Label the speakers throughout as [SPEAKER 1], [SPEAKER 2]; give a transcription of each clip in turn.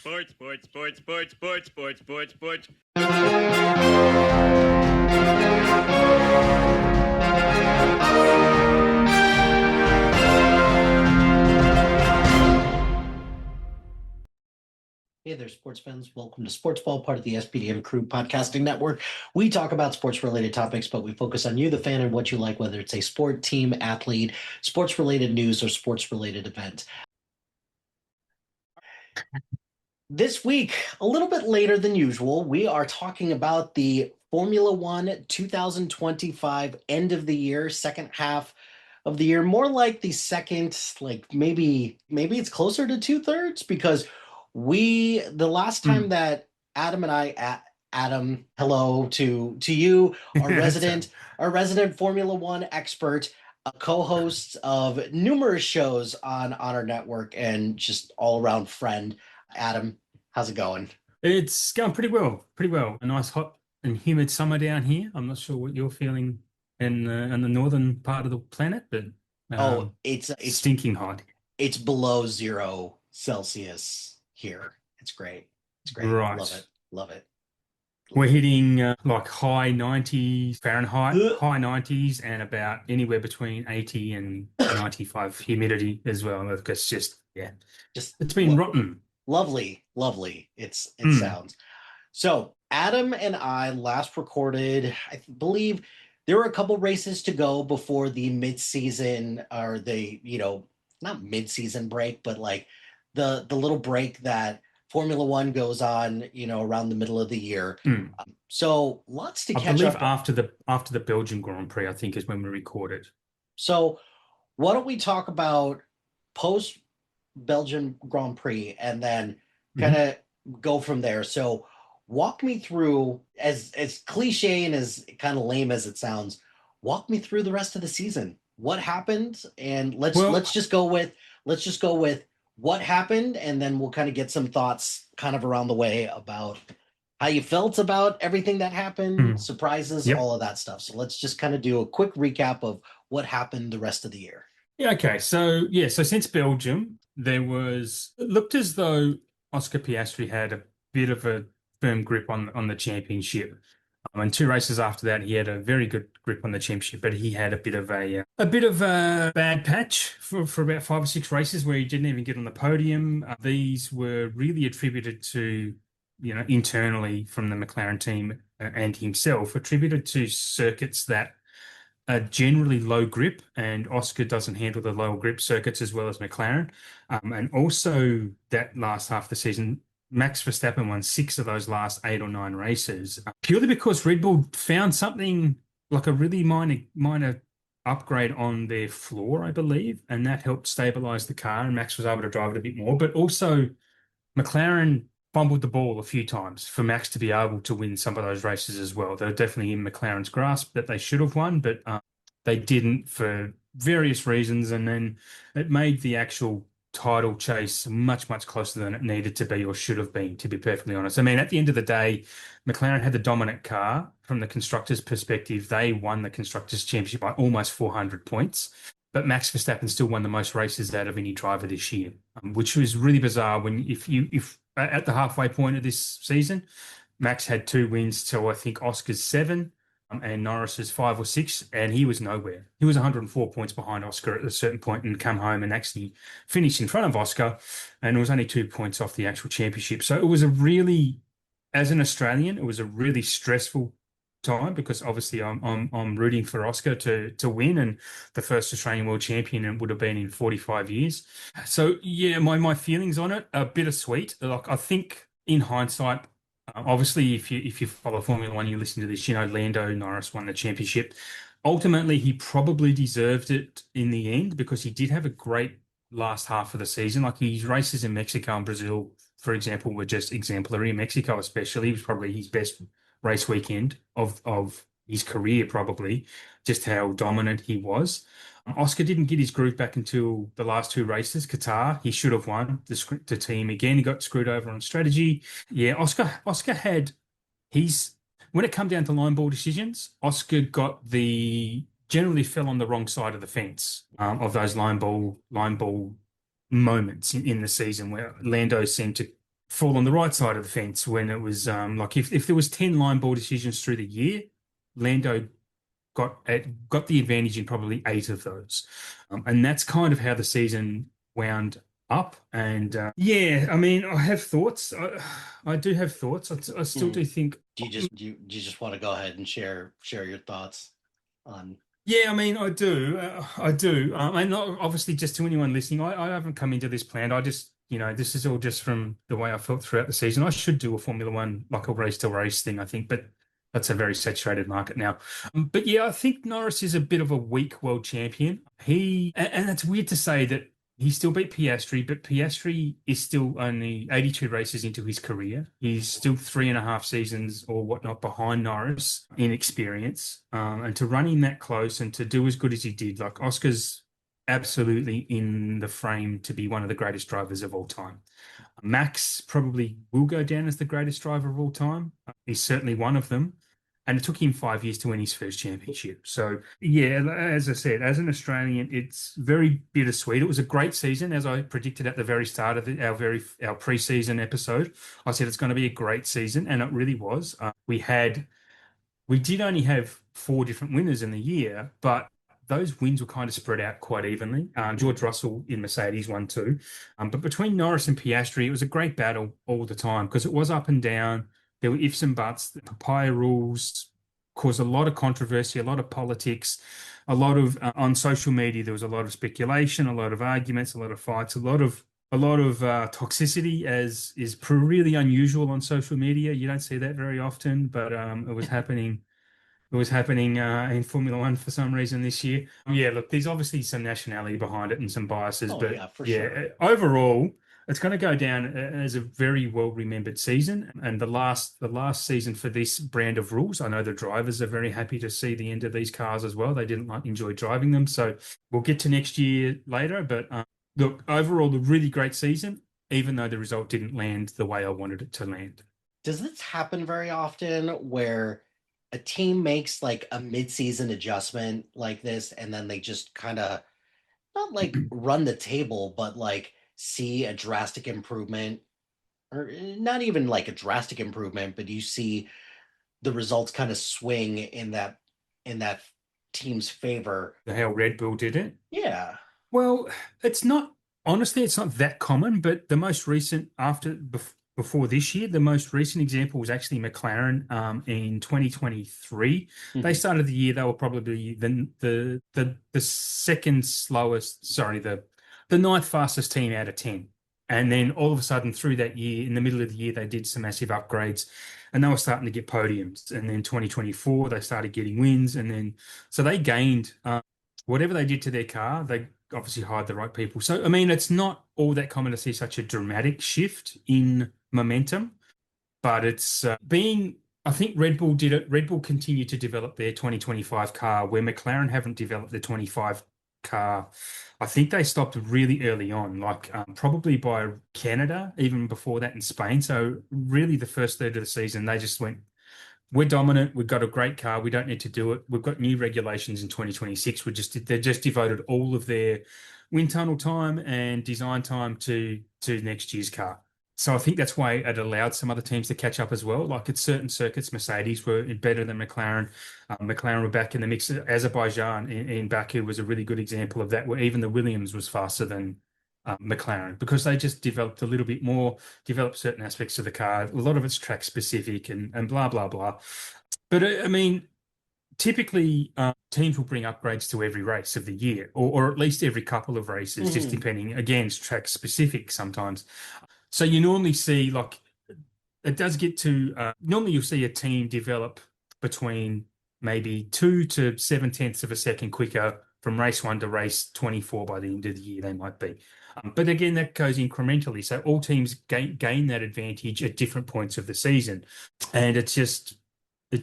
[SPEAKER 1] Sports, sports, sports, sports, sports, sports, sports, sports.
[SPEAKER 2] Hey there, sports fans. Welcome to Sportsball, part of the SPDM Crew Podcasting Network. We talk about sports-related topics, but we focus on you, the fan, and what you like, whether it's a sport, team, athlete, sports-related news, or sports-related event. This week, a little bit later than usual, we are talking about the Formula One 2025 end of the year, second half of the year, more like the second, like maybe it's closer to 2/3 because the last time that Adam and I, Adam, hello to you, our resident Formula One expert, a co-host of numerous shows on our network, and just all around friend. Adam, how's it going?
[SPEAKER 3] It's going pretty well, pretty well. A nice hot and humid summer down here. I'm not sure what you're feeling in the northern part of the planet, but
[SPEAKER 2] it's
[SPEAKER 3] stinking hot.
[SPEAKER 2] It's below 0 Celsius here. It's great. It's great.
[SPEAKER 3] Right.
[SPEAKER 2] Love it. Love it.
[SPEAKER 3] We're hitting like high 90s Fahrenheit, high 90s, and about anywhere between 80 and 95 humidity as well. It's it's been rotten.
[SPEAKER 2] Lovely. It sounds. So Adam and I last recorded, I believe there were a couple races to go before the mid-season, or the, not mid-season break, but like the little break that Formula One goes on, around the middle of the year. So lots to catch up.
[SPEAKER 3] After the Belgian Grand Prix, I think, is when we recorded.
[SPEAKER 2] So why don't we talk about post Belgian Grand Prix and then kind of go from there. So walk me through, as cliche and as kind of lame as it sounds, walk me through the rest of the season. What happened? And let's just go with what happened, and then we'll kind of get some thoughts kind of around the way about how you felt about everything that happened, surprises, all of that stuff. So let's just kind of do a quick recap of what happened the rest of the year.
[SPEAKER 3] Yeah, okay. So since Belgium, it looked as though Oscar Piastri had a bit of a firm grip on the championship. And 2 races after that, he had a very good grip on the championship, but he had a bit of a bad patch for about 5 or 6 races where he didn't even get on the podium. These were really attributed to, internally from the McLaren team and himself, attributed to circuits that are generally low grip, and Oscar doesn't handle the low grip circuits as well as McLaren. And also that last half of the season, Max Verstappen won 6 of those last 8 or 9 races, purely because Red Bull found something like a really minor upgrade on their floor, I believe, and that helped stabilize the car, and Max was able to drive it a bit more. But also McLaren fumbled the ball a few times for Max to be able to win some of those races as well. They're definitely in McLaren's grasp that they should have won, but they didn't for various reasons, and then it made the actual title chase much closer than it needed to be or should have been, to be perfectly honest. I mean, at the end of the day, McLaren had the dominant car. From the constructors' perspective, they won the constructors' championship by almost 400 points. But Max Verstappen still won the most races out of any driver this year, which was really bizarre. If at the halfway point of this season, Max had 2 wins to, I think, Oscar's 7. And Norris's 5 or 6, and he was nowhere. He was 104 points behind Oscar at a certain point and come home and actually finished in front of Oscar, and it was only 2 points off the actual championship. So it was as an Australian, it was a really stressful time, because obviously I'm rooting for Oscar to win, and the first Australian world champion it would have been in 45 years. So yeah, my feelings on it are bittersweet. Like, I think in hindsight, obviously, if you follow Formula One, you listen to this, Lando Norris won the championship. Ultimately, he probably deserved it in the end, because he did have a great last half of the season. Like, his races in Mexico and Brazil, for example, were just exemplary. In Mexico especially, it was probably his best race weekend of his career, probably, just how dominant he was. Oscar didn't get his groove back until the last 2 races. Qatar, he should have won. The team again, he got screwed over on strategy. Yeah, Oscar had when it come down to line ball decisions, Oscar generally fell on the wrong side of the fence of those line ball moments in the season, where Lando seemed to fall on the right side of the fence when it was like if there was 10 line ball decisions through the year, Lando got the advantage in probably 8 of those. And that's kind of how the season wound up. And yeah, I mean, I have thoughts. I do have thoughts. I still do think.
[SPEAKER 2] Do you just want to go ahead and share your thoughts on?
[SPEAKER 3] Yeah, I mean, I do. I do. And obviously, just to anyone listening, I haven't come into this planned. I just, this is all just from the way I felt throughout the season. I should do a Formula One, like a race to race thing, I think, but that's a very saturated market now. But yeah, I think Norris is a bit of a weak world champion. And it's weird to say that he still beat Piastri, but Piastri is still only 82 races into his career. He's still 3.5 seasons or whatnot behind Norris in experience. And to run in that close and to do as good as he did, like Oscar's absolutely in the frame to be one of the greatest drivers of all time. Max probably will go down as the greatest driver of all time. He's certainly one of them. And it took him 5 years to win his first championship. So, yeah, as I said, as an Australian, it's very bittersweet. It was a great season, as I predicted at the very start of our pre-season episode. I said it's going to be a great season, and it really was. We did only have 4 different winners in the year, but those wins were kind of spread out quite evenly. George Russell in Mercedes won 2. But between Norris and Piastri, it was a great battle all the time because it was up and down. There were ifs and buts. The papaya rules caused a lot of controversy, a lot of politics, a lot of on social media. There was a lot of speculation, a lot of arguments, a lot of fights, a lot of toxicity, as is really unusual on social media. You don't see that very often, but it was happening. It was happening in Formula One for some reason this year. Yeah, look, there's obviously some nationality behind it and some biases, but
[SPEAKER 2] yeah, for sure.
[SPEAKER 3] Overall, it's going to go down as a very well-remembered season. And the last season for this brand of rules, I know the drivers are very happy to see the end of these cars as well. They didn't enjoy driving them. So we'll get to next year later. But look, overall, a really great season, even though the result didn't land the way I wanted it to land.
[SPEAKER 2] Does this happen very often where a team makes like a mid-season adjustment like this and then they just kind of not like run the table, but like see a drastic improvement, or not even like a drastic improvement, but you see the results kind of swing in that team's favor?
[SPEAKER 3] How Red Bull did it?
[SPEAKER 2] Yeah.
[SPEAKER 3] Well, it's not that common, but the most recent before this year, the most recent example was actually McLaren in 2023. Mm-hmm. They started the year, they were probably the second slowest, the 9th fastest team out of 10. And then all of a sudden through that year, in the middle of the year, they did some massive upgrades and they were starting to get podiums. And then 2024, they started getting wins. And then, so they gained whatever they did to their car, they obviously hired the right people. So, I mean, it's not all that common to see such a dramatic shift in momentum, but it's I think Red Bull did it. Red Bull continued to develop their 2025 car where McLaren haven't developed the 25 car. I think they stopped really early on, like probably by Canada, even before that in Spain. So really the first third of the season, they just went, we're dominant. We've got a great car. We don't need to do it. We've got new regulations in 2026. They just devoted all of their wind tunnel time and design time to next year's car. So I think that's why it allowed some other teams to catch up as well. Like at certain circuits, Mercedes were better than McLaren. McLaren were back in the mix. Azerbaijan in Baku was a really good example of that, where even the Williams was faster than McLaren because they just developed a little bit more, developed certain aspects of the car. A lot of it's track specific and blah, blah, blah. But I mean, typically teams will bring upgrades to every race of the year or at least every couple of races, just depending, again, it's track specific sometimes. So you normally see it does get to, normally you'll see a team develop between maybe 2 to 7/10 of a second quicker from race 1 to race 24 by the end of the year, they might be. But again, that goes incrementally. So all teams gain that advantage at different points of the season. And it just, I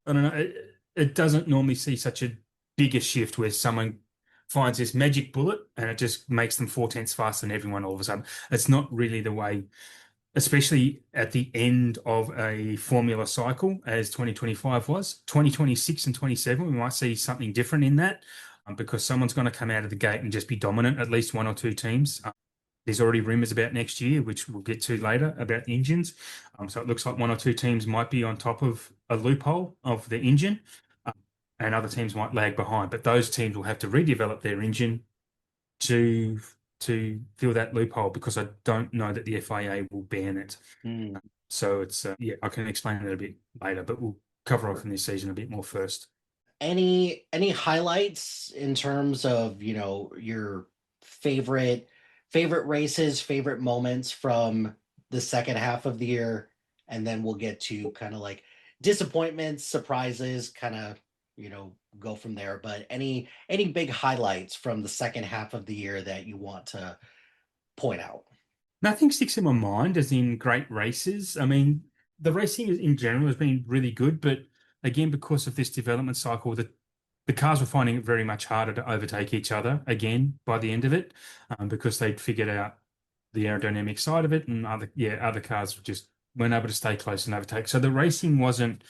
[SPEAKER 3] don't know, it doesn't normally see such a bigger shift where someone finds this magic bullet and it just makes them 4/10 faster than everyone all of a sudden. It's not really the way, especially at the end of a formula cycle, as 2025 was. 2026 and 27, we might see something different in that because someone's going to come out of the gate and just be dominant, at least 1 or 2 teams. There's already rumors about next year, which we'll get to later, about engines. So it looks like one or two teams might be on top of a loophole of the engine, and other teams might lag behind. But those teams will have to redevelop their engine to fill that loophole, because I don't know that the FIA will ban it. So it's I can explain that a bit later, but we'll cover off in this season a bit more first.
[SPEAKER 2] Any highlights in terms of, you know, your favorite races, favorite moments from the second half of the year, and then we'll get to kind of like disappointments, surprises, kind of, you know, go from there. But any big highlights from the second half of the year that you want to point out?
[SPEAKER 3] Nothing sticks in my mind as in great races. I mean, the racing in general has been really good, but again, because of this development cycle, the cars were finding it very much harder to overtake each other again by the end of it, because they'd figured out the aerodynamic side of it, and other cars just weren't able to stay close and overtake. So the racing wasn't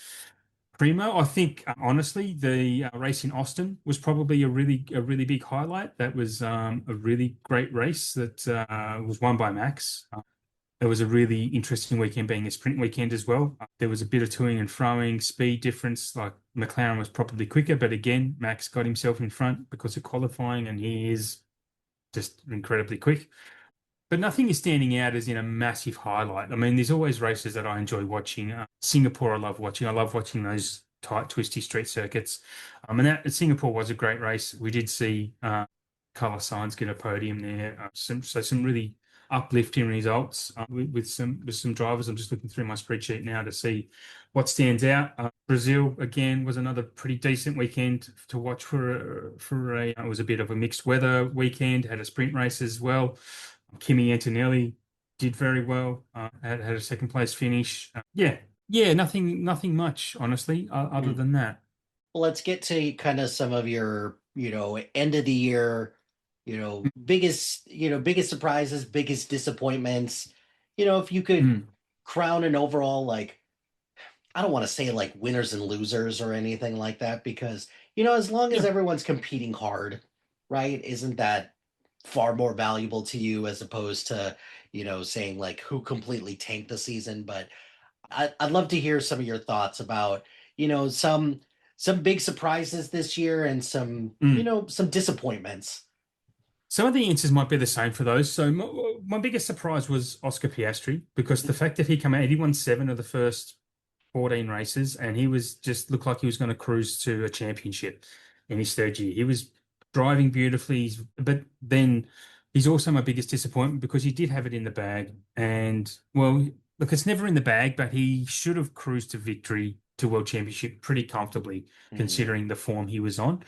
[SPEAKER 3] primo. I think honestly, the race in Austin was probably a really big highlight. That was a really great race that was won by Max. It was a really interesting weekend, being a sprint weekend as well. There was a bit of toing and froing, speed difference. Like McLaren was probably quicker, but again, Max got himself in front because of qualifying, and he is just incredibly quick. But nothing is standing out as in a massive highlight. I mean, there's always races that I enjoy watching. Singapore, I love watching. I love watching those tight, twisty street circuits. And that Singapore was a great race. We did see Carlos Sainz get a podium there. Some really uplifting results with some drivers. I'm just looking through my spreadsheet now to see what stands out. Brazil again was another pretty decent weekend to watch it was a bit of a mixed weather weekend. Had a sprint race as well. Kimi Antonelli did very well. Had a second place finish. Nothing much, honestly, other than that.
[SPEAKER 2] Well, let's get to kind of some of your, you know, end of the year, you know, biggest surprises, biggest disappointments. You know, if you could crown an overall, like, I don't want to say like winners and losers or anything like that, because, you know, as long as everyone's competing hard, right? Isn't that far more valuable to you as opposed to, you know, saying like who completely tanked the season? But I'd love to hear some of your thoughts about, you know, some big surprises this year and some, you know, some disappointments.
[SPEAKER 3] Some of the answers might be the same for those. So my biggest surprise was Oscar Piastri, because the fact that he came out, he won 7 of the first 14 races, and he was just looked like he was going to cruise to a championship in his third year. He was driving beautifully, but then he's also my biggest disappointment, because he did have it in the bag. And well, look, it's never in the bag, but he should have cruised to victory, to World Championship pretty comfortably, considering the form he was on.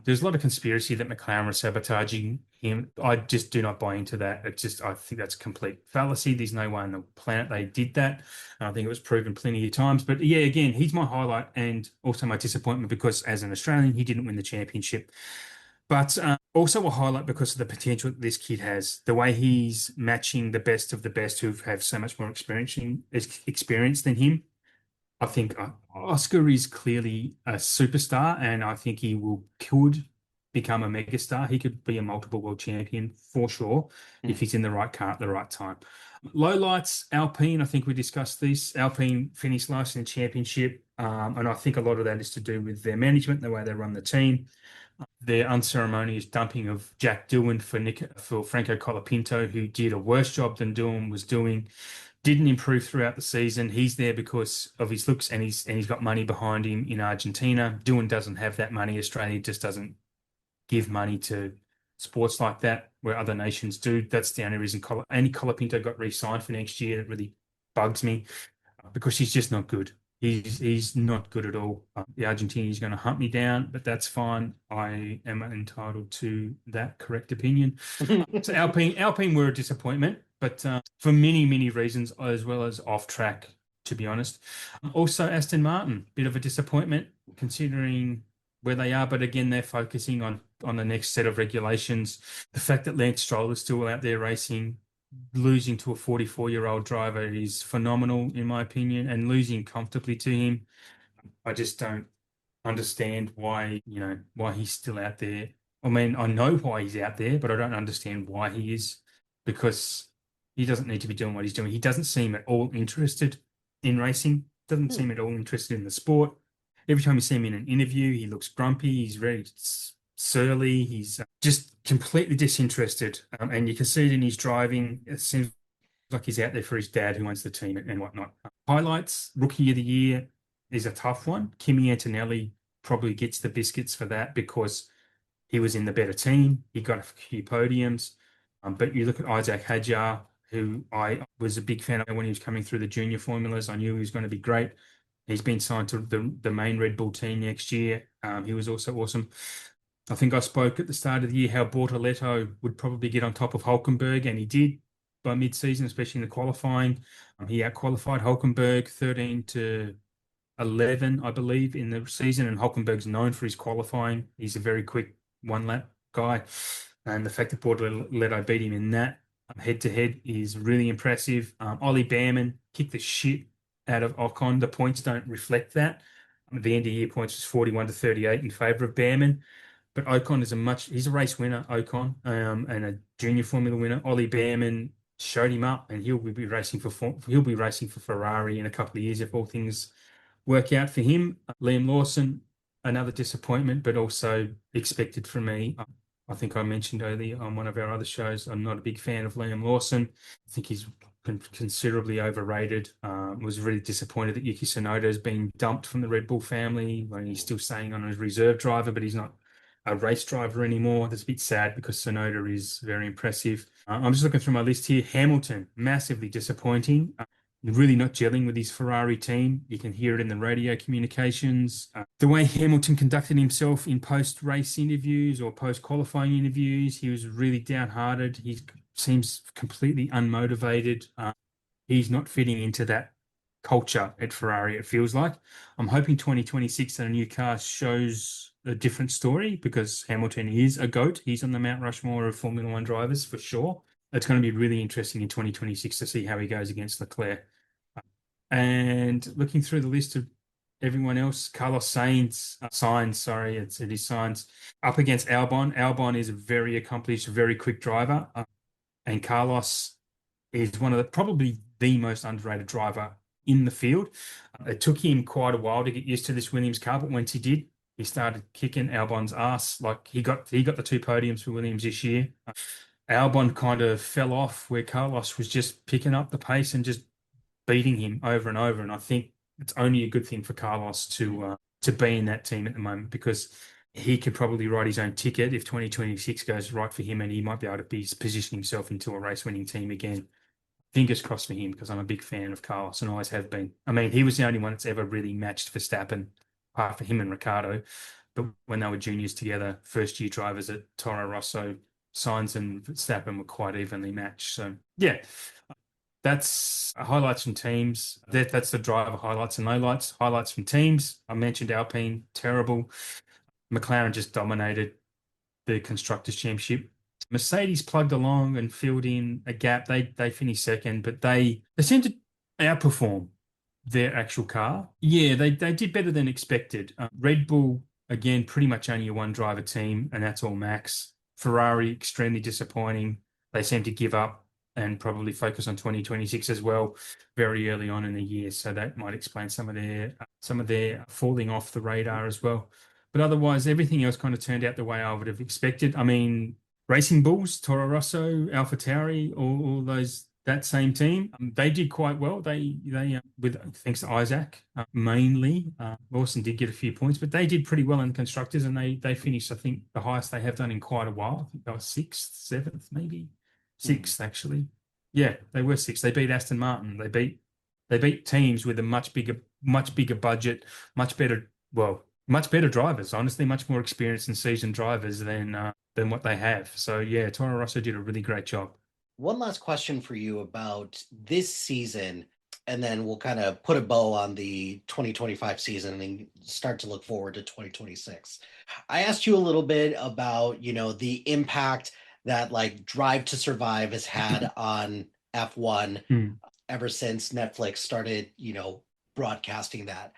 [SPEAKER 3] There's a lot of conspiracy that McLaren was sabotaging him. I just do not buy into that. I think that's complete fallacy. There's no way on the planet they did that. I think it was proven plenty of times. But yeah, again, he's my highlight and also my disappointment, because as an Australian, he didn't win the championship. But also a highlight because of the potential that this kid has, the way he's matching the best of the best who have so much more experience than him. I think Oscar is clearly a superstar, and I think he could become a megastar. He could be a multiple world champion for sure if he's in the right car at the right time. Lowlights, Alpine. I think we discussed this. Alpine finished last in the championship, and I think a lot of that is to do with their management, the way they run the team. Their unceremonious dumping of Jack Doohan for Franco Colapinto, who did a worse job than Doohan was doing. Didn't improve throughout the season. He's there because of his looks, and he's got money behind him in Argentina. Doohan doesn't have that money. Australia just doesn't give money to sports like that, where other nations do. That's the only reason Colapinto got re-signed for next year. It really bugs me, because he's just not good. He's not good at all. The Argentinian is going to hunt me down, but that's fine. I am entitled to that correct opinion. So Alpine were a disappointment, but for many reasons, as well as off track, to be honest. Also, Aston Martin, bit of a disappointment considering where they are, but again, they're focusing on the next set of regulations. The fact that Lance Stroll is still out there racing, losing to a 44-year-old driver is phenomenal, in my opinion, and losing comfortably to him. I just don't understand why he's still out there. I mean, I know why he's out there, but I don't understand why he is. because he doesn't need to be doing what he's doing. He doesn't seem at all interested in racing, doesn't seem at all interested in the sport. Every time you see him in an interview, he looks grumpy. He's very surly. He's just completely disinterested. And you can see it in his driving. It seems like he's out there for his dad who owns the team and whatnot. Highlights, Rookie of the Year is a tough one. Kimi Antonelli probably gets the biscuits for that because he was in the better team. He got a few podiums. But you look at Isaac Hadjar, who I was a big fan of when he was coming through the junior formulas. I knew he was going to be great. He's been signed to the main Red Bull team next year. He was also awesome. I think I spoke at the start of the year how Bortoletto would probably get on top of Hulkenberg, and he did by mid-season, especially in the qualifying. He out-qualified Hulkenberg 13 to 11, I believe, in the season, and Hulkenberg's known for his qualifying. He's a very quick one-lap guy, and the fact that Bortoletto beat him in that head-to-head is really impressive. Ollie Behrman kicked the shit out of Ocon. The points don't reflect that. The end of year points was 41 to 38 in favour of Behrman. But Ocon is he's a race winner, Ocon, and a junior Formula winner. Ollie Behrman showed him up, and he'll be racing for Ferrari in a couple of years if all things work out for him. Liam Lawson, another disappointment, but also expected from me. I think I mentioned earlier on one of our other shows, I'm not a big fan of Liam Lawson. I think he's considerably overrated. Was really disappointed that Yuki Tsunoda has been dumped from the Red Bull family. He's still staying on as reserve driver, but he's not a race driver anymore. That's a bit sad because Tsunoda is very impressive. I'm just looking through my list here. Hamilton, massively disappointing. Really not gelling with his Ferrari team. You can hear it in the radio communications. The way Hamilton conducted himself in post-race interviews or post-qualifying interviews, he was really downhearted. He seems completely unmotivated. He's not fitting into that culture at Ferrari, it feels like. I'm hoping 2026 that a new car shows a different story because Hamilton is a GOAT. He's on the Mount Rushmore of Formula One drivers for sure. It's going to be really interesting in 2026 to see how he goes against Leclerc. And looking through the list of everyone else, Carlos Sainz, it is Sainz, up against Albon. Albon is a very accomplished, very quick driver. And Carlos is probably the most underrated driver in the field. It took him quite a while to get used to this Williams car, but once he did, he started kicking Albon's ass. Like he got the 2 podiums for Williams this year. Albon kind of fell off where Carlos was just picking up the pace and just beating him over and over. And I think it's only a good thing for Carlos to be in that team at the moment because he could probably write his own ticket if 2026 goes right for him and he might be able to position himself into a race-winning team again. Fingers crossed for him because I'm a big fan of Carlos and always have been. I mean, he was the only one that's ever really matched Verstappen, apart from him and Ricciardo. But when they were juniors together, first-year drivers at Toro Rosso, Sainz and Verstappen were quite evenly matched. So, yeah, that's highlights from teams. That's the driver highlights and lowlights. Highlights from teams. I mentioned Alpine, terrible. McLaren just dominated the Constructors' Championship. Mercedes plugged along and filled in a gap. They finished second, but they seemed to outperform their actual car. Yeah, they did better than expected. Red Bull, again, pretty much only a one-driver team, and that's all Max. Ferrari, extremely disappointing. They seem to give up and probably focus on 2026 as well very early on in the year. So that might explain some of their falling off the radar as well. But otherwise, everything else kind of turned out the way I would have expected. I mean, Racing Bulls, Toro Rosso, AlphaTauri, all those, that same team, they did quite well. They with thanks to Isaac mainly. Lawson did get a few points, but they did pretty well in the constructors, and they finished, I think, the highest they have done in quite a while. I think they were 6th, 7th, maybe 6th actually. Yeah, they were 6th. They beat Aston Martin. They beat teams with a much bigger budget, much better drivers. Honestly, much more experienced and seasoned drivers than what they have. So yeah, Toro Rosso did a really great job.
[SPEAKER 2] One last question for you about this season, and then we'll kind of put a bow on the 2025 season and start to look forward to 2026. I asked you a little bit about, the impact that like Drive to Survive has had on F1 ever since Netflix started, broadcasting that.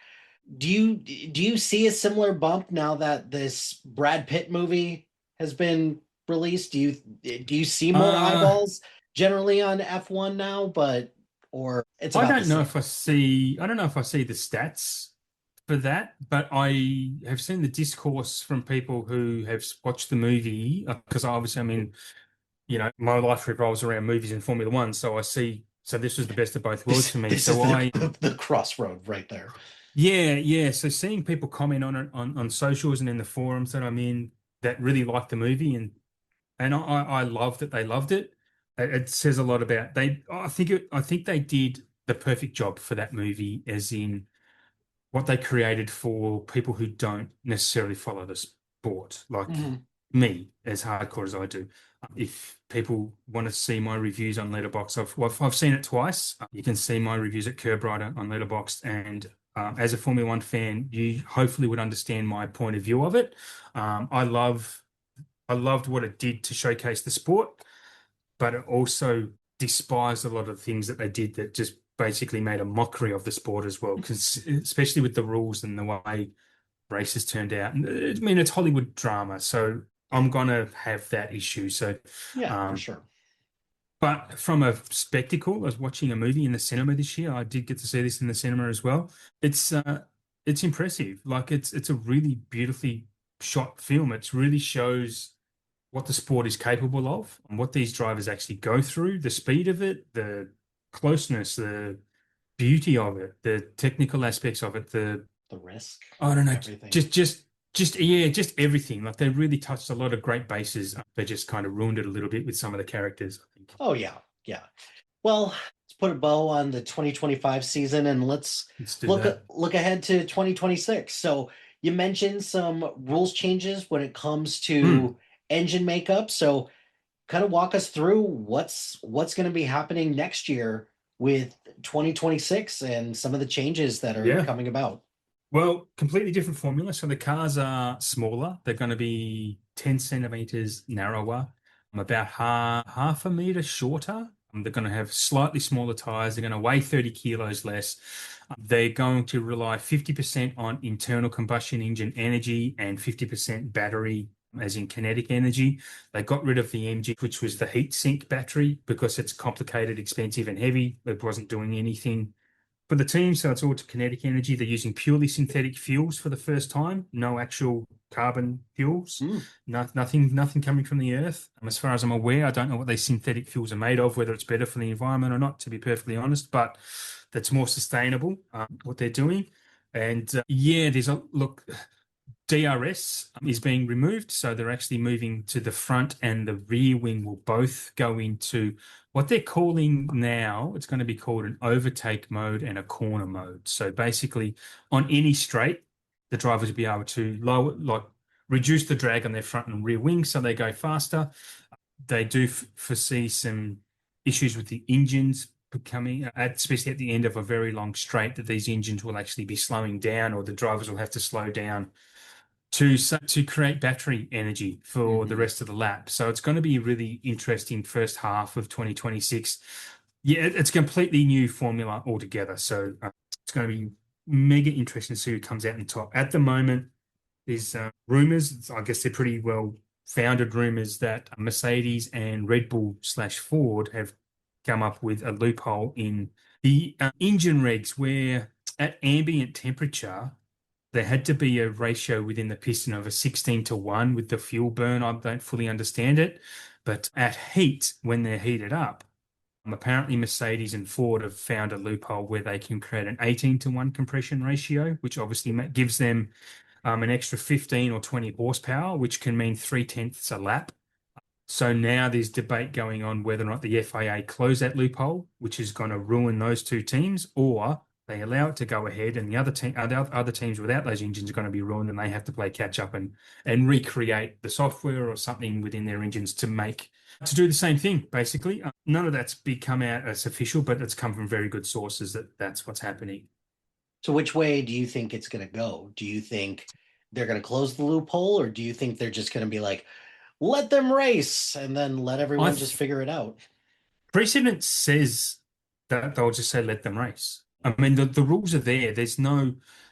[SPEAKER 2] Do you see a similar bump now that this Brad Pitt movie has been released? Do you see more eyeballs generally on F1 now, but or it's
[SPEAKER 3] I
[SPEAKER 2] about the
[SPEAKER 3] don't know
[SPEAKER 2] same.
[SPEAKER 3] if I see. I don't know if I see the stats for that, but I have seen the discourse from people who have watched the movie because obviously, I mean, my life revolves around movies and Formula One, so I see. So this was the best of both worlds
[SPEAKER 2] This
[SPEAKER 3] for me.
[SPEAKER 2] this is
[SPEAKER 3] So I,
[SPEAKER 2] the crossroad right there.
[SPEAKER 3] yeah, yeah. So seeing people comment on it on socials and in the forums that I'm in that really liked the movie and I love that they loved it. It says a lot about they. I think they did the perfect job for that movie, as in what they created for people who don't necessarily follow the sport, like
[SPEAKER 2] Mhm.
[SPEAKER 3] me, as hardcore as I do. If people want to see my reviews on Letterboxd, I've seen it twice. You can see my reviews at Curb Rider on Letterboxd, and as a Formula One fan, you hopefully would understand my point of view of it. I loved what it did to showcase the sport, but it also despised a lot of things that they did that just basically made a mockery of the sport as well. Because especially with the rules and the way races turned out, I mean, it's Hollywood drama, so I'm gonna have that issue. So,
[SPEAKER 2] Yeah, for
[SPEAKER 3] um,
[SPEAKER 2] sure.
[SPEAKER 3] but from a spectacle, I was watching a movie in the cinema this year. I did get to see this in the cinema as well. It's impressive. Like it's a really beautifully shot film. It really shows what the sport is capable of and what these drivers actually go through, the speed of it, the closeness, the beauty of it, the technical aspects of it,
[SPEAKER 2] The risk,
[SPEAKER 3] I don't know,
[SPEAKER 2] everything.
[SPEAKER 3] just everything. Like they really touched a lot of great bases. They just kind of ruined it a little bit with some of the characters, I think.
[SPEAKER 2] Oh yeah, yeah. Well, let's put a bow on the 2025 season and let's
[SPEAKER 3] Let's do that.
[SPEAKER 2] look ahead to 2026. So you mentioned some rules changes when it comes
[SPEAKER 3] Hmm.
[SPEAKER 2] to engine makeup. So kind of walk us through what's going to be happening next year with 2026 and some of the changes that are
[SPEAKER 3] Yeah.
[SPEAKER 2] coming about.
[SPEAKER 3] Well, completely different formula. So the cars are smaller. They're going to be 10 centimeters narrower, about half a meter shorter. They're going to have slightly smaller tires. They're going to weigh 30 kilos less. They're going to rely 50% on internal combustion engine energy and 50% battery, as in kinetic energy. They got rid of the MG, which was the heat sink battery, because it's complicated, expensive, and heavy. It wasn't doing anything for the team, so it's all to kinetic energy. They're using purely synthetic fuels for the first time, no actual carbon fuels,
[SPEAKER 2] Hmm.
[SPEAKER 3] nothing coming from the earth. As far as I'm aware, I don't know what these synthetic fuels are made of, whether it's better for the environment or not, to be perfectly honest, but that's more sustainable, what they're doing. And yeah, there's a look. DRS is being removed, so they're actually moving to the front and the rear wing will both go into what they're calling now, it's going to be called an overtake mode and a corner mode. So basically, on any straight, the drivers will be able to reduce the drag on their front and rear wing so they go faster. They do foresee some issues with the engines becoming, especially at the end of a very long straight, that these engines will actually be slowing down or the drivers will have to slow down to create battery energy for the
[SPEAKER 2] Mhm.
[SPEAKER 3] rest of the lap. So it's going to be a really interesting first half of 2026. Yeah, it's a completely new formula altogether. So it's going to be mega interesting to see who comes out on top. At the moment, there's rumors, I guess they're pretty well founded rumors, that Mercedes and Red Bull slash Ford have come up with a loophole in the engine regs where at ambient temperature, there had to be a ratio within the piston of a 16:1 with the fuel burn. I don't fully understand it. But at heat, when they're heated up, apparently Mercedes and Ford have found a loophole where they can create an 18:1 compression ratio, which obviously gives them an extra 15 or 20 horsepower, which can mean 3/10 a lap. So now there's debate going on whether or not the FIA close that loophole, which is going to ruin those two teams, or they allow it to go ahead, and the other teams without those engines are going to be ruined, and they have to play catch up and recreate the software or something within their engines to do the same thing. Basically, none of that's become out as official, but it's come from very good sources that that's what's happening.
[SPEAKER 2] So which way do you think it's going to go? Do you think they're going to close the loophole, or do you think they're just going to be like, let them race and then let
[SPEAKER 3] I
[SPEAKER 2] everyone just
[SPEAKER 3] th
[SPEAKER 2] figure it out?
[SPEAKER 3] Precedent says that they'll just say let them race. I mean, the rules are there.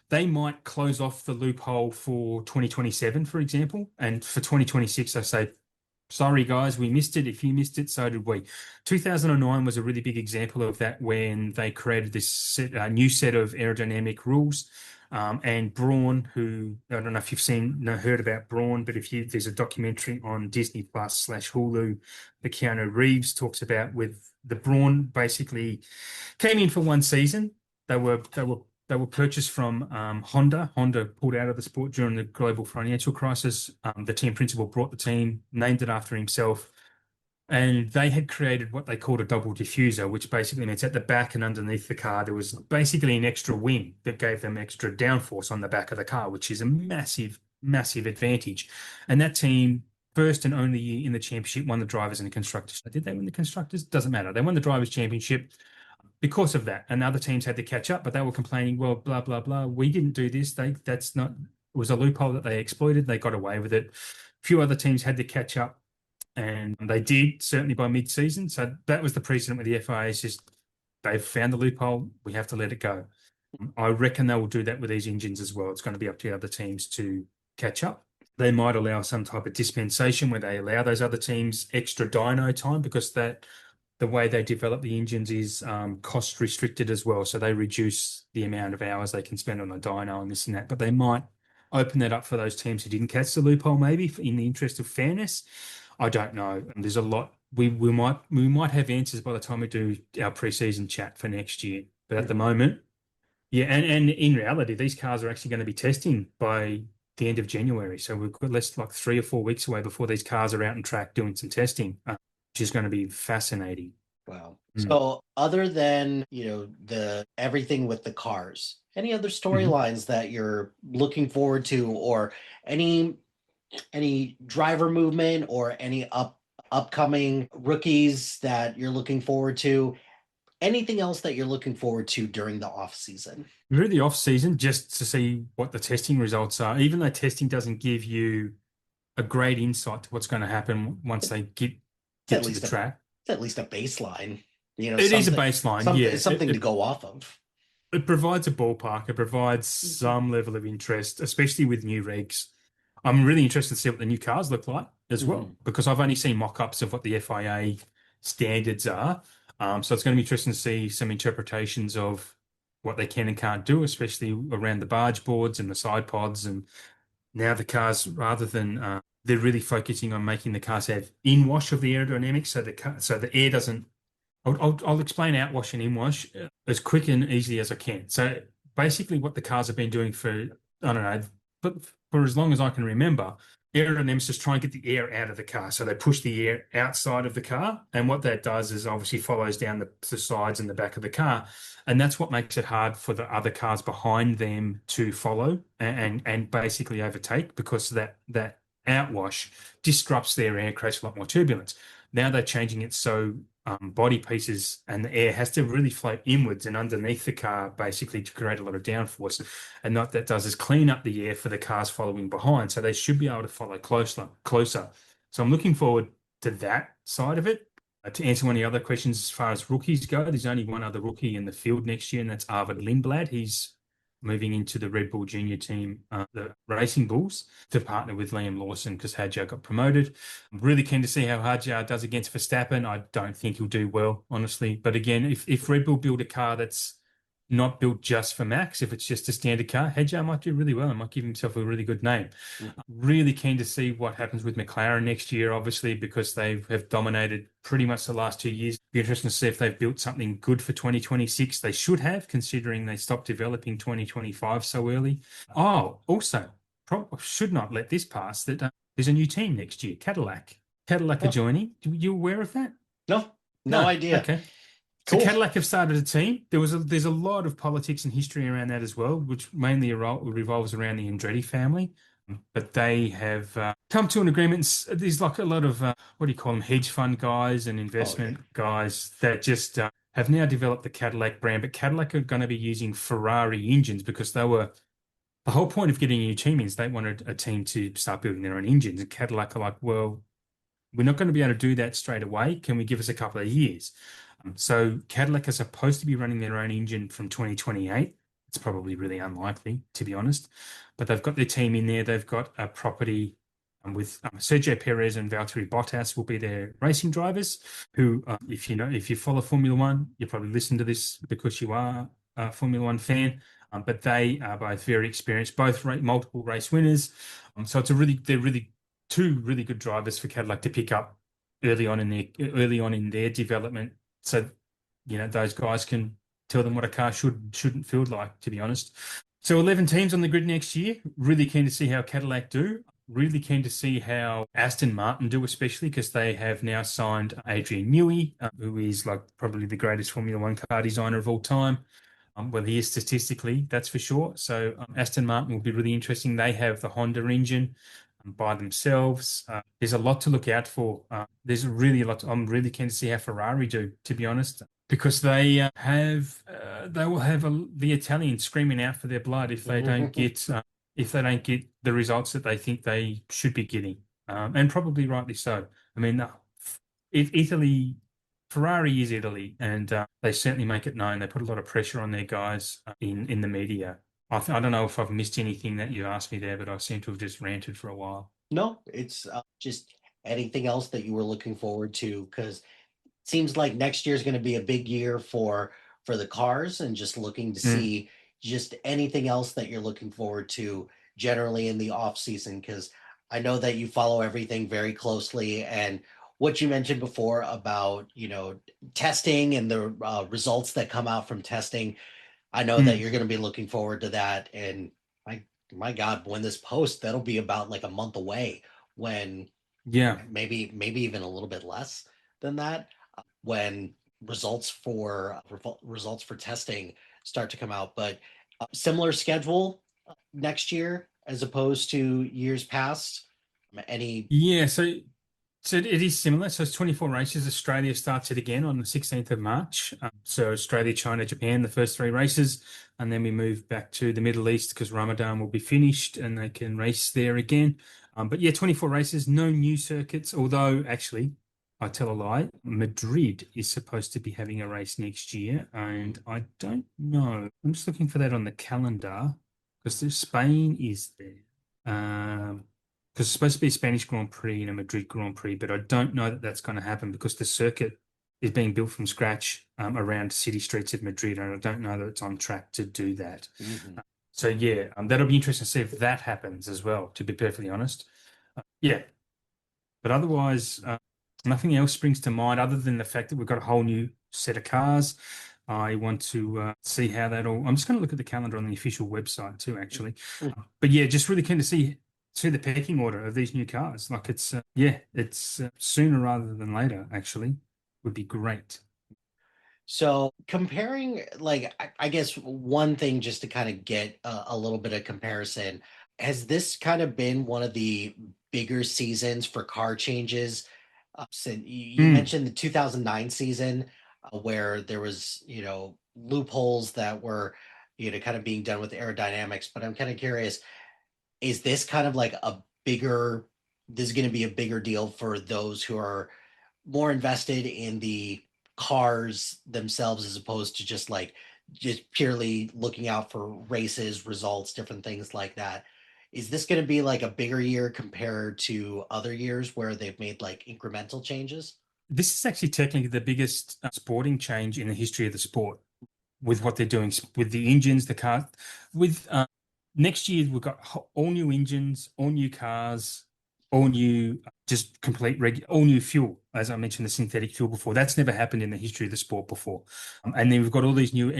[SPEAKER 3] They might close off the loophole for 2027, for example, and for 2026, they say Sorry, guys, we missed it. If you missed it, so did we. 2009 was a really big example of that when they created this new set of aerodynamic rules. And Braun, who I don't know if you've heard about Braun, but there's a documentary on Disney Plus / Hulu that Keanu Reeves talks about with the Braun basically came in for one season. They were purchased from Honda. Honda pulled out of the sport during the global financial crisis. The team principal brought the team, named it after himself, and they had created what they called a double diffuser, which basically means at the back and underneath the car, there was basically an extra wing that gave them extra downforce on the back of the car, which is a massive, massive advantage. And that team, first and only year in the championship, won the drivers and the constructors. Did they win the constructors? Doesn't matter. They won the drivers' championship because of that, and other teams had to catch up, but they were complaining, well, blah blah blah, we didn't do this. That's not, it was a loophole that they exploited. They got away with it. A few other teams had to catch up, and they did, certainly by mid-season. So that was the precedent with the FIA. It's just they've found the loophole, we have to let it go. I reckon they will do that with these engines as well. It's going to be up to other teams to catch up. They might allow some type of dispensation where they allow those other teams extra dyno time, because the way they develop the engines is cost restricted as well. So they reduce the amount of hours they can spend on a dyno and this and that. But they might open that up for those teams who didn't catch the loophole, maybe in the interest of fairness. I don't know. And there's a lot. We might have answers by the time we do our preseason chat for next year. But at the moment, yeah, and in reality, these cars are actually going to be testing by the end of January. So we've got less like 3 or 4 weeks away before these cars are out on track doing some testing. Which is going to be fascinating.
[SPEAKER 2] Wow. So other than, the everything with the cars, any other storylines that you're looking forward to, or any driver movement, or any upcoming rookies that you're looking forward to? Anything else that you're looking forward to during the off season?
[SPEAKER 3] During the off season, just to see what the testing results are, even though testing doesn't give you a great insight to what's going to happen once they get to the track.
[SPEAKER 2] It's at least a baseline.
[SPEAKER 3] It is a baseline.
[SPEAKER 2] It's something to go off of.
[SPEAKER 3] It provides a ballpark. It provides some level of interest, especially with new regs. I'm really interested to see what the new cars look like as well, because I've only seen mock-ups of what the FIA standards are. So it's going to be interesting to see some interpretations of what they can and can't do, especially around the barge boards and the side pods. And now the cars, rather than they're really focusing on making the cars have in-wash of the aerodynamics, so the air doesn't. I'll explain outwash and in-wash as quick and easy as I can. So basically, what the cars have been doing for, I don't know, but for as long as I can remember, aerodynamics just try and get the air out of the car. So they push the air outside of the car, and what that does is obviously follows down the sides and the back of the car, and that's what makes it hard for the other cars behind them to follow and basically overtake, because that outwash disrupts their air, creates a lot more turbulence. Now they're changing it so body pieces and the air has to really flow inwards and underneath the car, basically, to create a lot of downforce. And what that does is clean up the air for the cars following behind. So they should be able to follow closer. So I'm looking forward to that side of it. To answer one of the other questions as far as rookies go, there's only one other rookie in the field next year, and that's Arvid Lindblad. He's moving into the Red Bull Junior team, the Racing Bulls, to partner with Liam Lawson, because Hadjar got promoted. I'm really keen to see how Hadjar does against Verstappen. I don't think he'll do well, honestly. But again, if Red Bull build a car that's not built just for Max, if it's just a standard car, Hadjar might do really well and might give himself a really good name. Really keen to see what happens with McLaren next year, obviously, because they have dominated pretty much the last 2 years. Be interesting to see if they've built something good for 2026. They should have, considering they stopped developing 2025 so early. Oh, also, should not let this pass, that there's a new team next year, Cadillac. Cadillac are joining. Are you aware of that?
[SPEAKER 2] No idea.
[SPEAKER 3] Okay.
[SPEAKER 2] Cool.
[SPEAKER 3] So Cadillac have started a team. There's a lot of politics and history around that as well, which mainly revolves around the Andretti family. But they have come to an agreement. There's like a lot of, what do you call them, hedge fund guys and investment guys that just have now developed the Cadillac brand. But Cadillac are going to be using Ferrari engines, because the whole point of getting a new team is they wanted a team to start building their own engines. And Cadillac are like, well, we're not going to be able to do that straight away. Can we give us a couple of years? So Cadillac are supposed to be running their own engine from 2028. It's probably really unlikely, to be honest. But they've got their team in there. They've got a property with Sergio Perez and Valtteri Bottas will be their racing drivers. Who, if you follow Formula One, you probably listen to this because you are a Formula One fan. But they are both very experienced, both multiple race winners. So they're really two really good drivers for Cadillac to pick up early on in their development. So those guys can tell them what a car shouldn't feel like, to be honest. So 11 teams on the grid next year. Really keen to see how Cadillac do. Really keen to see how Aston Martin do, especially because they have now signed Adrian Newey, who is like probably the greatest Formula One car designer of all time. Well, he is statistically, that's for sure. So Aston Martin will be really interesting. They have the Honda engine by themselves. There's a lot to look out for. There's really a lot. I'm really keen to see how Ferrari do, to be honest, because they will have the Italians screaming out for their blood if they don't get the results that they think they should be getting, and probably rightly so. I mean, Ferrari is Italy, and they certainly make it known. They put a lot of pressure on their guys in the media. I don't know if I've missed anything that you asked me there, but I seem to have just ranted for a while.
[SPEAKER 2] No, it's just anything else that you were looking forward to, because it seems like next year is going to be a big year for the cars, and just looking to see just anything else that you're looking forward to generally in the off season, because I know that you follow everything very closely, and what you mentioned before about testing and the results that come out from testing, I know that you're going to be looking forward to that. And my God, when this post, that'll be about like a month away, when maybe even a little bit less than that, when results for testing start to come out. But similar schedule next year as opposed to years past.
[SPEAKER 3] So it is similar. So it's 24 races. Australia starts it again on the 16th of March. So Australia, China, Japan, the first 3 races. And then we move back to the Middle East because Ramadan will be finished and they can race there again. But yeah, 24 races, no new circuits. Although, actually, I tell a lie, Madrid is supposed to be having a race next year. And I don't know. I'm just looking for that on the calendar because Spain is there. Because it's supposed to be a Spanish Grand Prix and a Madrid Grand Prix, but I don't know that that's going to happen because the circuit is being built from scratch around city streets of Madrid, and I don't know that it's on track to do that. So yeah, that'll be interesting to see if that happens as well, to be perfectly honest. But otherwise, nothing else springs to mind other than the fact that we've got a whole new set of cars. I want to see how that all... I'm just going to look at the calendar on the official website too, actually. But yeah, just really keen to see the pecking order of these new cars. Like it's sooner rather than later, actually, would be great.
[SPEAKER 2] So comparing, like, I guess one thing just to kind of get a little bit of comparison, has this kind of been one of the bigger seasons for car changes? Since you mentioned the 2009 season where there was, loopholes that were, kind of being done with aerodynamics, but I'm kind of curious, is this kind of like this is going to be a bigger deal for those who are more invested in the cars themselves as opposed to just purely looking out for races, results, different things like that? Is this going to be like a bigger year compared to other years where they've made like incremental changes?
[SPEAKER 3] This is actually technically the biggest sporting change in the history of the sport with what they're doing with the engines, the car, with next year, we've got all new engines, all new cars, all new, just complete all new fuel. As I mentioned, the synthetic fuel before. That's never happened in the history of the sport before. And then we've got all these new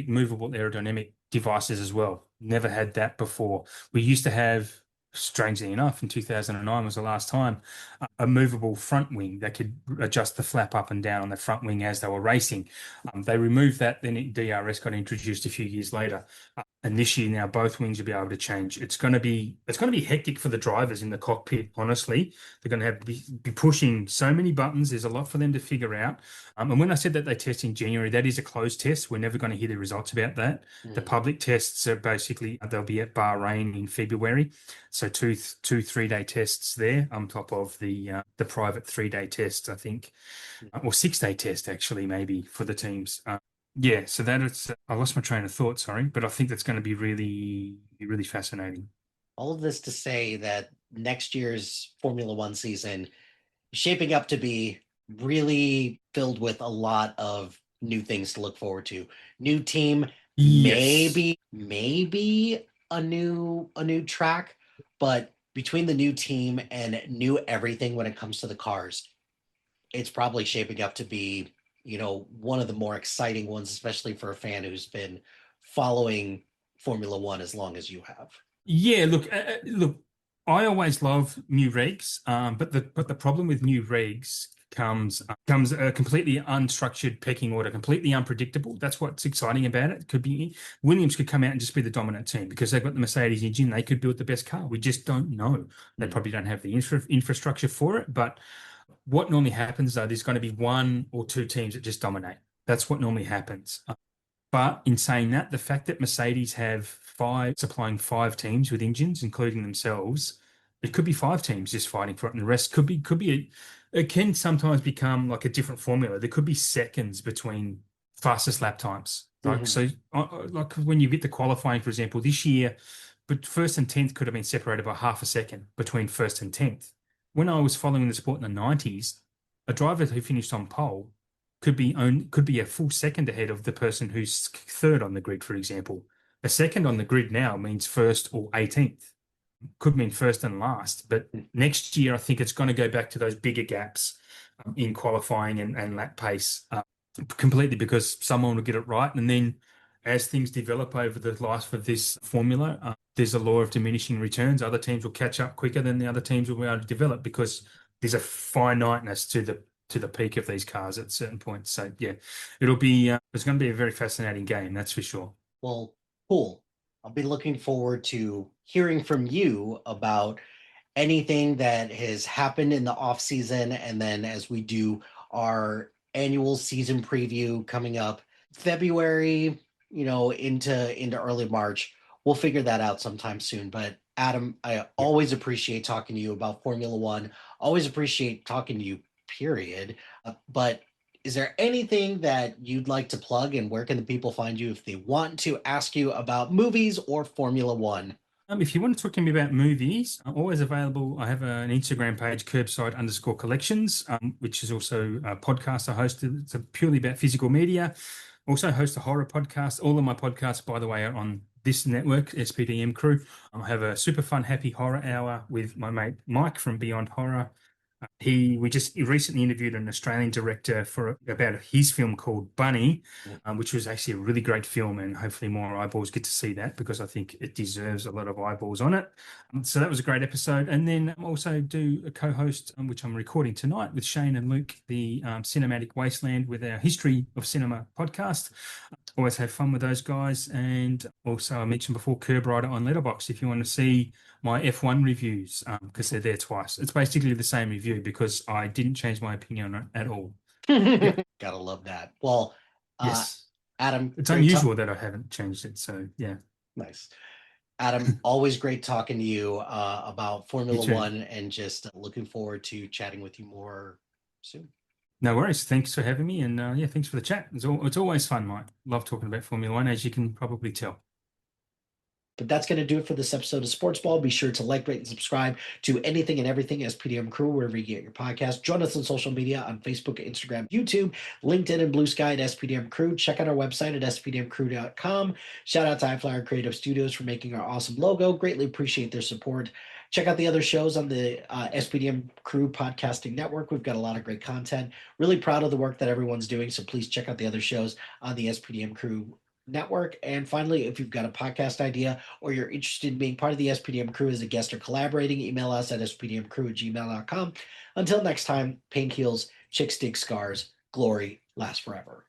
[SPEAKER 3] movable aerodynamic devices as well. Never had that before. We used to have, strangely enough, in 2009 was the last time, a movable front wing that could adjust the flap up and down on the front wing as they were racing. They removed that, then DRS got introduced a few years later. And this year now both wings will be able to change. It's going to be hectic for the drivers in the cockpit, honestly. They're going to have to be pushing so many buttons. There's a lot for them to figure out. And when I said that they test in January, that is a closed test. We're never going to hear the results about that. The public tests are basically, they'll be at Bahrain in February. So two 3-day tests there on top of the private 3-day test, I think, or 6-day test actually, maybe for the teams. So I lost my train of thought, sorry, but I think that's going to be really, really fascinating.
[SPEAKER 2] All of this to say that next year's Formula One season is shaping up to be really filled with a lot of new things to look forward to. New team,
[SPEAKER 3] Yes.
[SPEAKER 2] maybe a new track, but between the new team and new everything when it comes to the cars, it's probably shaping up to be, one of the more exciting ones, especially for a fan who's been following Formula One as long as you have.
[SPEAKER 3] Yeah, look, I always love new regs, but the problem with new regs comes a completely unstructured pecking order, completely unpredictable. That's what's exciting about it. Could be Williams could come out and just be the dominant team because they've got the Mercedes engine. They could build the best car. We just don't know. They probably don't have the infrastructure for it. But what normally happens though, there's going to be one or two teams that just dominate. That's what normally happens. But in saying that, the fact that Mercedes have supplying 5 teams with engines, including themselves, it could be 5 teams just fighting for it, and the rest it can sometimes become like a different formula. There could be seconds between fastest lap times. Like when you get the qualifying, for example, this year, but first and 10th could have been separated by half a second between first and 10th. When I was following the sport in the 90s, a driver who finished on pole could be a full second ahead of the person who's third on the grid, for example. A second on the grid now means first or 18th. Could mean first and last. But next year, I think it's going to go back to those bigger gaps in qualifying and lap pace completely because someone will get it right. And then as things develop over the life of this formula, there's a law of diminishing returns. Other teams will catch up quicker than the other teams will be able to develop because there's a finiteness to the peak of these cars at certain points. So yeah, it's going to be a very fascinating game, that's for sure.
[SPEAKER 2] Well, cool. I'll be looking forward to hearing from you about anything that has happened in the off season, and then as we do our annual season preview coming up February, into early March, we'll figure that out sometime soon. But Adam, I always appreciate talking to you about Formula One. Always appreciate talking to you, period. But is there anything that you'd like to plug, and where can the people find you if they want to ask you about movies or Formula One?
[SPEAKER 3] If you want to talk to me about movies, I'm always available. I have an Instagram page, curbside_collections, which is also a podcast I host. It's purely about physical media. Also host a horror podcast. All of my podcasts, by the way, are on this network, SPDM Crew. I have a super fun, happy horror hour with my mate Mike from Beyond Horror. We just recently interviewed an Australian director about his film called Bunny, which was actually a really great film, and hopefully more eyeballs get to see that because I think it deserves a lot of eyeballs on it. So that was a great episode. And then also do a co-host, which I'm recording tonight with Shane and Luke, the Cinematic Wasteland with our History of Cinema podcast. Always have fun with those guys. And also I mentioned before Curb Rider on Letterboxd if you want to see my F1 reviews, because they're there twice. It's basically the same review because I didn't change my opinion on it at all.
[SPEAKER 2] Gotta love that. Well,
[SPEAKER 3] yes,
[SPEAKER 2] Adam,
[SPEAKER 3] it's unusual that I haven't changed it. So yeah,
[SPEAKER 2] nice. Adam, always great talking to you about Formula One, and just looking forward to chatting with you more soon.
[SPEAKER 3] No worries. Thanks for having me, and thanks for the chat. It's always fun, Mike. Love talking about Formula One, as you can probably tell.
[SPEAKER 2] But that's going to do it for this episode of Sportsball. Be sure to like, rate, and subscribe to anything and everything SPDM Crew, wherever you get your podcast. Join us on social media on Facebook, Instagram, YouTube, LinkedIn, and Blue Sky at SPDM Crew. Check out our website at spdmcrew.com. Shout out to HiFlyer Creative Studios for making our awesome logo. Greatly appreciate their support. Check out the other shows on the SPDM Crew Podcasting Network. We've got a lot of great content. Really proud of the work that everyone's doing, so please check out the other shows on the SPDM Crew Network. And finally, if you've got a podcast idea or you're interested in being part of the SPDM Crew as a guest or collaborating, email us at spdmcrew@gmail.com. Until next time, pain heals, chicks dig scars, glory lasts forever.